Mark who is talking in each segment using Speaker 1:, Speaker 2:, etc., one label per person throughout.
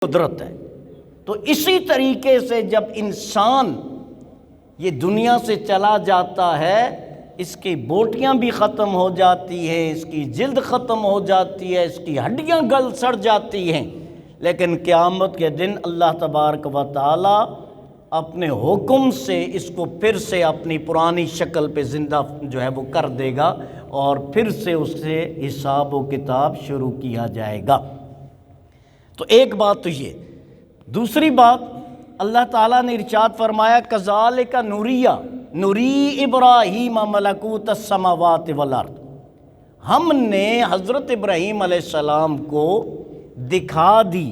Speaker 1: قدرت ہے۔ تو اسی طریقے سے جب انسان یہ دنیا سے چلا جاتا ہے، اس کی بوٹیاں بھی ختم ہو جاتی ہیں، اس کی جلد ختم ہو جاتی ہے، اس کی ہڈیاں گل سڑ جاتی ہیں، لیکن قیامت کے دن اللہ تبارک و تعالی اپنے حکم سے اس کو پھر سے اپنی پرانی شکل پہ زندہ جو ہے وہ کر دے گا، اور پھر سے اس سے حساب و کتاب شروع کیا جائے گا۔ تو ایک بات تو یہ۔ دوسری بات، اللہ تعالیٰ نے ارشاد فرمایا کذالک نُری ابراہیم ملکوت السماوات والارض، ہم نے حضرت ابراہیم علیہ السلام کو دکھا دی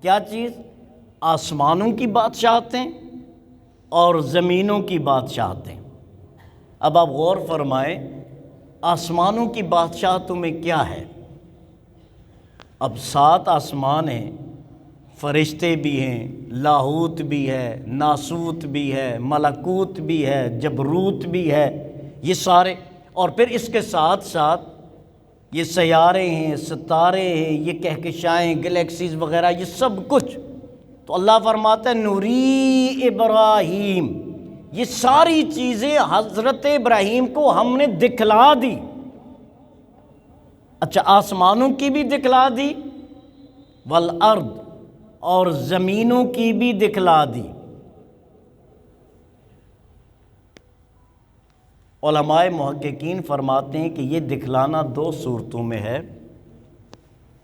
Speaker 1: کیا چیز؟ آسمانوں کی بادشاہتیں اور زمینوں کی بادشاہتیں۔ اب آپ غور فرمائیں، آسمانوں کی بادشاہتوں میں کیا ہے؟ اب 7 آسمان ہیں، فرشتے بھی ہیں، لاہوت بھی ہے، ناسوت بھی ہے، ملکوت بھی ہے، جبروت بھی ہے، یہ سارے، اور پھر اس کے ساتھ ساتھ یہ سیارے ہیں، ستارے ہیں، یہ کہکشائیں، گلیکسیز وغیرہ، یہ سب کچھ۔ تو اللہ فرماتا ہے نوری ابراہیم، یہ ساری چیزیں حضرت ابراہیم کو ہم نے دکھلا دی۔ اچھا، آسمانوں کی بھی دکھلا دی، والارض، اور زمینوں کی بھی دکھلا دی۔ علماء محققین فرماتے ہیں کہ یہ دکھلانا 2 صورتوں میں ہے۔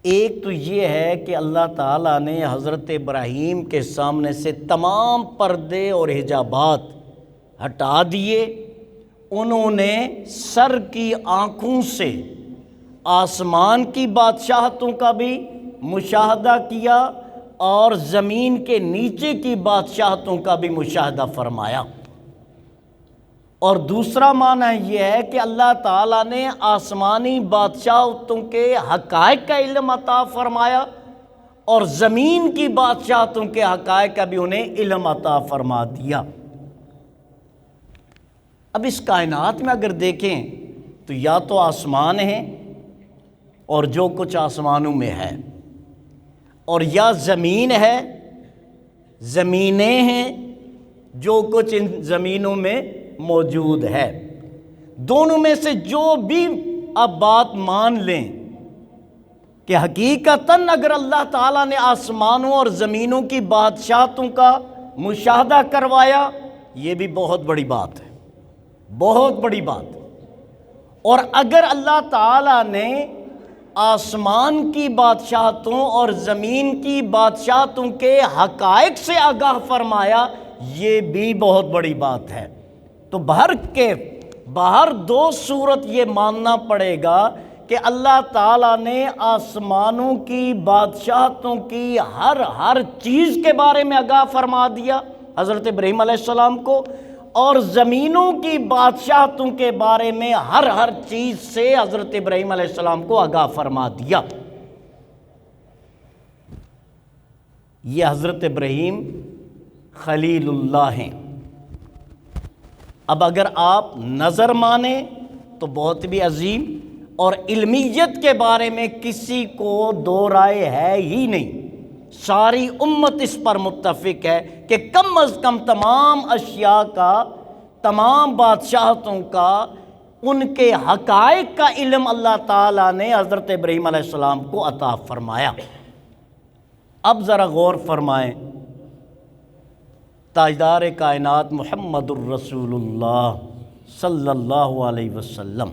Speaker 1: ایک تو یہ ہے کہ اللہ تعالیٰ نے حضرت ابراہیم کے سامنے سے تمام پردے اور حجابات ہٹا دیے، انہوں نے سر کی آنکھوں سے آسمان کی بادشاہتوں کا بھی مشاہدہ کیا اور زمین کے نیچے کی بادشاہتوں کا بھی مشاہدہ فرمایا۔ اور دوسرا معنی یہ ہے کہ اللہ تعالیٰ نے آسمانی بادشاہتوں کے حقائق کا علم عطا فرمایا اور زمین کی بادشاہتوں کے حقائق کا بھی انہیں علم عطا فرما دیا۔ اب اس کائنات میں اگر دیکھیں تو یا تو آسمان ہیں اور جو کچھ آسمانوں میں ہے، اور یا زمین ہے، زمینیں ہیں، جو کچھ ان زمینوں میں موجود ہے۔ دونوں میں سے جو بھی آپ بات مان لیں کہ حقیقتاً اگر اللہ تعالیٰ نے آسمانوں اور زمینوں کی بادشاہتوں کا مشاہدہ کروایا، یہ بھی بہت بڑی بات ہے، بہت بڑی بات۔ اور اگر اللہ تعالیٰ نے آسمان کی بادشاہتوں اور زمین کی بادشاہتوں کے حقائق سے آگاہ فرمایا، یہ بھی بہت بڑی بات ہے۔ تو باہر 2 صورت یہ ماننا پڑے گا کہ اللہ تعالیٰ نے آسمانوں کی بادشاہتوں کی ہر چیز کے بارے میں آگاہ فرما دیا حضرت ابراہیم علیہ السلام کو، اور زمینوں کی بادشاہتوں کے بارے میں ہر چیز سے حضرت ابراہیم علیہ السلام کو آگاہ فرما دیا۔ یہ حضرت ابراہیم خلیل اللہ ہیں۔ اب اگر آپ نظر مانیں تو بہت بھی عظیم، اور علمیت کے بارے میں کسی کو 2 رائے ہے ہی نہیں، ساری امت اس پر متفق ہے کہ کم از کم تمام اشیاء کا، تمام بادشاہتوں کا، ان کے حقائق کا علم اللہ تعالیٰ نے حضرت ابراہیم علیہ السلام کو عطا فرمایا۔ اب ذرا غور فرمائیں، تاجدار کائنات محمد الرسول اللہ صلی اللہ علیہ وسلم،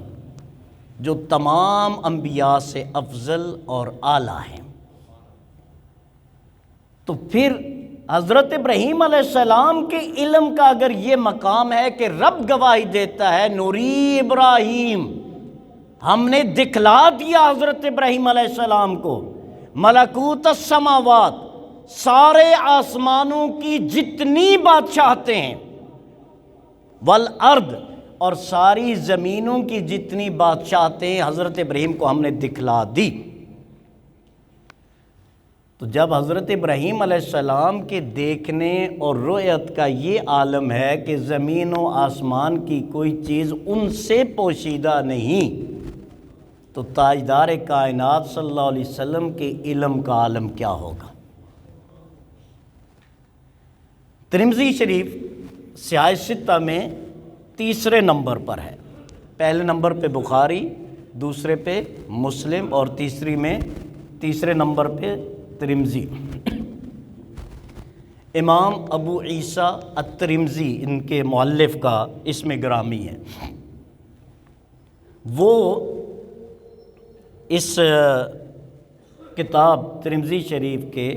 Speaker 1: جو تمام انبیاء سے افضل اور اعلیٰ ہیں، تو پھر حضرت ابراہیم علیہ السلام کے علم کا اگر یہ مقام ہے کہ رب گواہی دیتا ہے نوری ابراہیم، ہم نے دکھلا دیا حضرت ابراہیم علیہ السلام کو ملکوت السماوات، سارے آسمانوں کی جتنی بادشاہتیں ہیں، والارض، اور ساری زمینوں کی جتنی بادشاہتیں حضرت ابراہیم کو ہم نے دکھلا دی۔ تو جب حضرت ابراہیم علیہ السلام کے دیکھنے اور رؤیت کا یہ عالم ہے کہ زمین و آسمان کی کوئی چیز ان سے پوشیدہ نہیں، تو تاجدار کائنات صلی اللہ علیہ وسلم کے علم کا عالم کیا ہوگا؟ ترمذی شریف سیاہ ستہ میں تیسرے نمبر پر ہے، پہلے نمبر پہ بخاری، دوسرے پہ مسلم، اور تیسرے نمبر پہ ترمذی۔ امام ابو عیسیٰ الترمذی ان کے مؤلف کا اسم گرامی ہے۔ وہ اس کتاب ترمذی شریف کے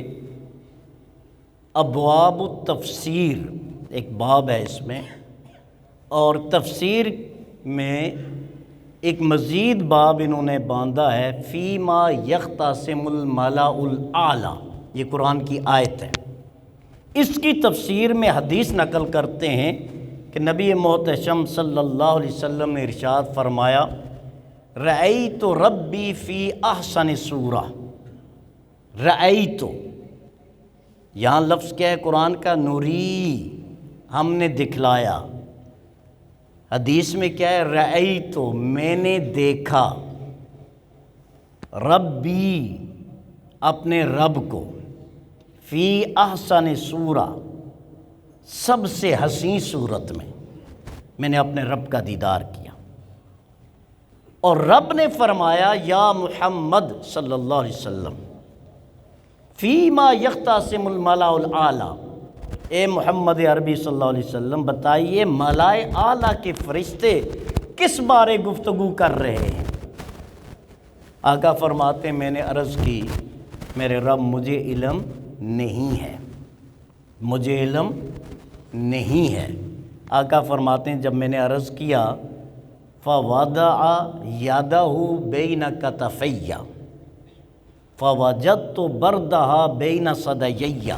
Speaker 1: ابواب التفسیر ایک باب ہے اس میں، اور تفسیر میں ایک مزید باب انہوں نے باندھا ہے، فیما یختصم الملأ الاعلیٰ، یہ قرآن کی آیت ہے۔ اس کی تفسیر میں حدیث نقل کرتے ہیں کہ نبی محتشم صلی اللہ علیہ وسلم نے ارشاد فرمایا، رأیت ربی فی احسن صورہ۔ رأیت، یہاں لفظ کیا ہے قرآن کا؟ نوری، ہم نے دکھلایا۔ حدیث میں کیا ہے؟ رأیت، میں نے دیکھا، ربی، اپنے رب کو، فی احسن صورہ، سب سے حسین صورت میں نے اپنے رب کا دیدار کیا۔ اور رب نے فرمایا، یا محمد صلی اللہ علیہ وسلم، فیما یختصم الملأ الاعلیٰ، اے محمد عربی صلی اللہ علیہ وسلم بتائیے ملائے اعلیٰ کے فرشتے کس بارے گفتگو کر رہے ہیں؟ آقا فرماتے ہیں، میں نے عرض کی، میرے رب مجھے علم نہیں ہے، مجھے علم نہیں ہے۔ آقا فرماتے ہیں جب میں نے عرض کیا، فَوَضَعَ يَدَهُ بَيْنَ كَتَفَيَّ فَوَجَدْتُ بَرْدَهَا بَيْنَ صَدَيَّ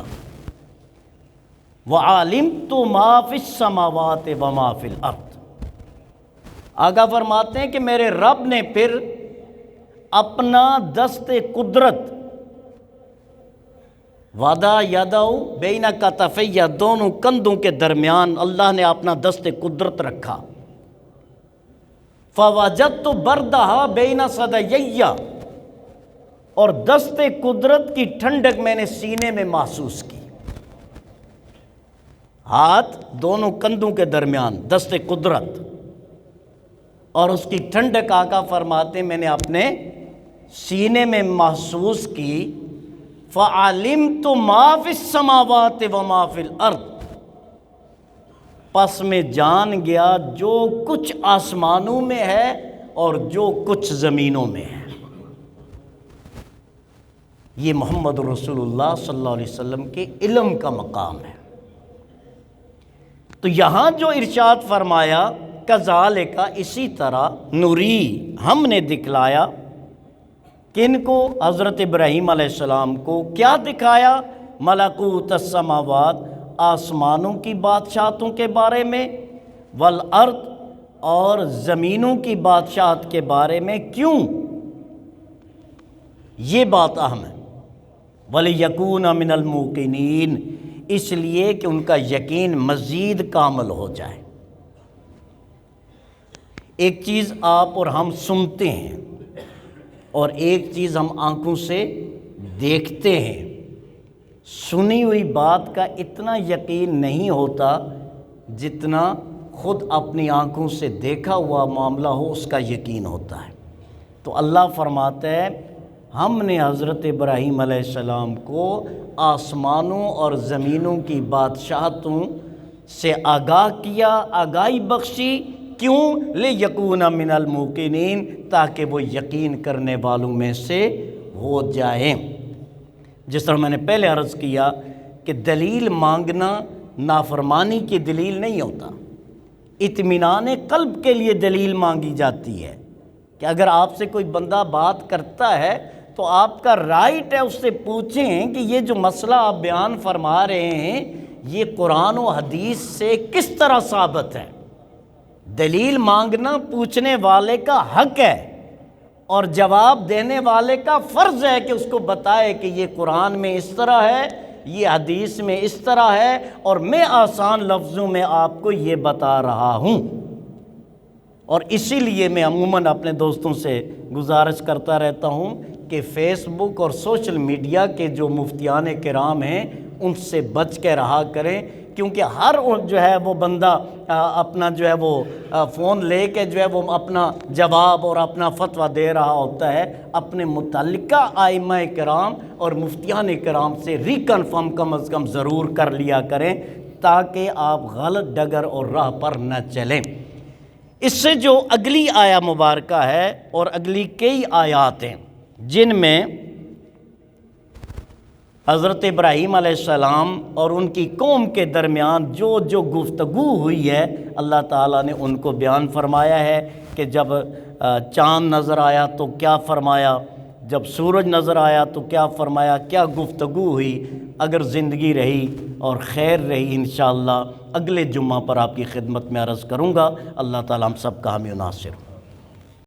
Speaker 1: وَعَلِمْتُ مَا فِي السَّمَاوَاتِ وَمَا فِي الْأَرْضِ۔ آقا فرماتے ہیں کہ میرے رب نے پھر اپنا دست قدرت، وَضَعَ يَدَهُ بَيْنَ كَتَفَيَّ، دونوں کندھوں کے درمیان اللہ نے اپنا دست قدرت رکھا، فَوَجَدْتُ بَرْدَهَا بَيْنَ صَدَيَّ، اور دست قدرت کی ٹھنڈک میں نے سینے میں محسوس کی۔ ہاتھ دونوں کندھوں کے درمیان، دست قدرت، اور اس کی ٹھنڈک آقا فرماتے میں نے اپنے سینے میں محسوس کی۔ فَعَلِمْتُ مَا فِي السَّمَاوَاتِ وَمَا فِي الْأَرْضِ، پس میں جان گیا جو کچھ آسمانوں میں ہے اور جو کچھ زمینوں میں ہے۔ یہ محمد رسول اللہ صلی اللہ علیہ وسلم کے علم کا مقام ہے۔ تو یہاں جو ارشاد فرمایا، کذالک، اسی طرح، نوری، ہم نے دکھلایا، کن کو؟ حضرت ابراہیم علیہ السلام کو۔ کیا دکھایا؟ ملکوت السماوات، آسمانوں کی بادشاہتوں کے بارے میں، والارض، اور زمینوں کی بادشاہت کے بارے میں۔ کیوں؟ یہ بات اہم ہے۔ وَلِيَكُونَ مِنَ الْمُوقِنِينَ، اس لیے کہ ان کا یقین مزید کامل ہو جائے۔ ایک چیز آپ اور ہم سنتے ہیں، اور ایک چیز ہم آنکھوں سے دیکھتے ہیں۔ سنی ہوئی بات کا اتنا یقین نہیں ہوتا جتنا خود اپنی آنکھوں سے دیکھا ہوا معاملہ ہو اس کا یقین ہوتا ہے۔ تو اللہ فرماتا ہے، ہم نے حضرت ابراہیم علیہ السلام کو آسمانوں اور زمینوں کی بادشاہتوں سے آگاہ کیا، آگاہی بخشی۔ کیوں؟ لِيَكُونَ مِنَ الْمُوقِنِينَ، تاکہ وہ یقین کرنے والوں میں سے ہو جائیں۔ جس طرح میں نے پہلے عرض کیا کہ دلیل مانگنا نافرمانی کی دلیل نہیں ہوتا، اطمینان قلب کے لیے دلیل مانگی جاتی ہے، کہ اگر آپ سے کوئی بندہ بات کرتا ہے تو آپ کا رائٹ ہے اس سے پوچھیں کہ یہ جو مسئلہ آپ بیان فرما رہے ہیں یہ قرآن و حدیث سے کس طرح ثابت ہے۔ دلیل مانگنا پوچھنے والے کا حق ہے، اور جواب دینے والے کا فرض ہے کہ اس کو بتائے کہ یہ قرآن میں اس طرح ہے، یہ حدیث میں اس طرح ہے، اور میں آسان لفظوں میں آپ کو یہ بتا رہا ہوں۔ اور اسی لیے میں عموماً اپنے دوستوں سے گزارش کرتا رہتا ہوں کہ فیس بک اور سوشل میڈیا کے جو مفتیان کرام ہیں ان سے بچ کے رہا کریں، کیونکہ ہر جو ہے وہ بندہ اپنا جو ہے وہ فون لے کے جو ہے وہ اپنا جواب اور اپنا فتویٰ دے رہا ہوتا ہے۔ اپنے متعلقہ ائمہ کرام اور مفتیان کرام سے ریکنفرم کم از کم ضرور کر لیا کریں تاکہ آپ غلط ڈگر اور راہ پر نہ چلیں۔ اس سے جو اگلی آیہ مبارکہ ہے اور اگلی کئی آیات ہیں جن میں حضرت ابراہیم علیہ السلام اور ان کی قوم کے درمیان جو گفتگو ہوئی ہے اللہ تعالیٰ نے ان کو بیان فرمایا ہے کہ جب چاند نظر آیا تو کیا فرمایا، جب سورج نظر آیا تو کیا فرمایا، کیا گفتگو ہوئی۔ اگر زندگی رہی اور خیر رہی انشاءاللہ اگلے جمعہ پر آپ کی خدمت میں عرض کروں گا۔ اللہ تعالیٰ ہم سب کا حامی و ناصر۔